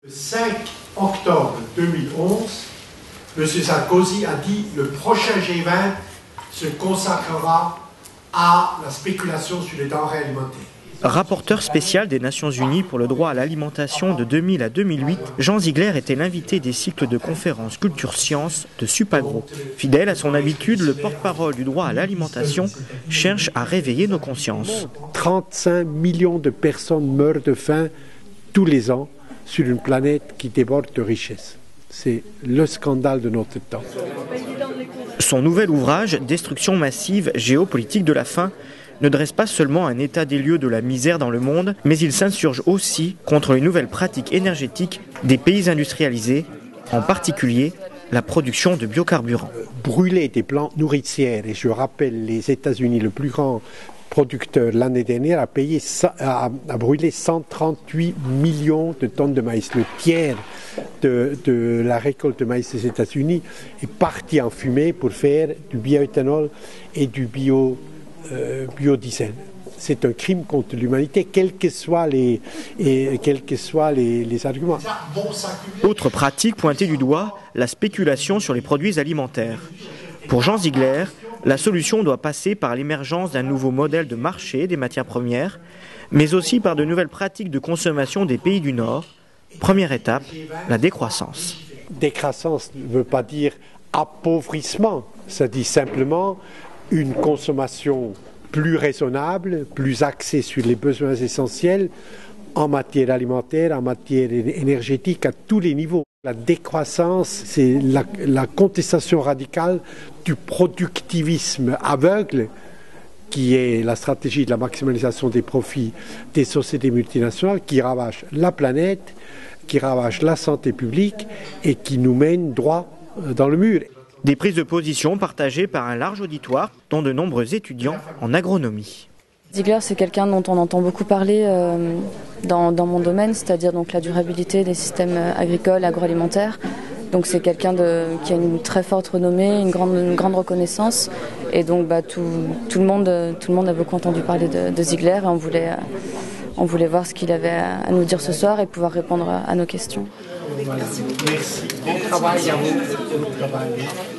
Le 5 octobre 2011, M. Sarkozy a dit que le prochain G20 se consacrera à la spéculation sur les denrées alimentaires. Rapporteur spécial des Nations Unies pour le droit à l'alimentation de 2000 à 2008, Jean Ziegler était l'invité des cycles de conférences Culture-Sciences de Supagro. Fidèle à son habitude, le porte-parole du droit à l'alimentation cherche à réveiller nos consciences. 35 millions de personnes meurent de faim tous les ans sur une planète qui déborde de richesses. C'est le scandale de notre temps. Son nouvel ouvrage, Destruction massive, géopolitique de la faim, ne dresse pas seulement un état des lieux de la misère dans le monde, mais il s'insurge aussi contre les nouvelles pratiques énergétiques des pays industrialisés, en particulier la production de biocarburants. Brûler des plantes nourricières, et je rappelle les États-Unis, le plus grand producteur l'année dernière, a brûlé 138 millions de tonnes de maïs. Le tiers de la récolte de maïs des États-Unis est parti en fumée pour faire du bioéthanol et du biodiesel. C'est un crime contre l'humanité, quels que soient les arguments. Autre pratique pointée du doigt, la spéculation sur les produits alimentaires. Pour Jean Ziegler, la solution doit passer par l'émergence d'un nouveau modèle de marché des matières premières, mais aussi par de nouvelles pratiques de consommation des pays du Nord. Première étape, la décroissance. Décroissance ne veut pas dire appauvrissement, ça dit simplement une consommation plus raisonnable, plus axée sur les besoins essentiels en matière alimentaire, en matière énergétique, à tous les niveaux. La décroissance, c'est la contestation radicale du productivisme aveugle, qui est la stratégie de la maximalisation des profits des sociétés multinationales, qui ravage la planète, qui ravage la santé publique et qui nous mène droit dans le mur. Des prises de position partagées par un large auditoire, dont de nombreux étudiants en agronomie. Ziegler, c'est quelqu'un dont on entend beaucoup parler dans mon domaine, c'est-à-dire donc la durabilité des systèmes agricoles, agroalimentaires. Donc c'est quelqu'un qui a une très forte renommée, une grande reconnaissance. Et donc tout le monde a beaucoup entendu parler de Ziegler et on voulait voir ce qu'il avait à nous dire ce soir et pouvoir répondre à nos questions. Merci. Bon travail à vous.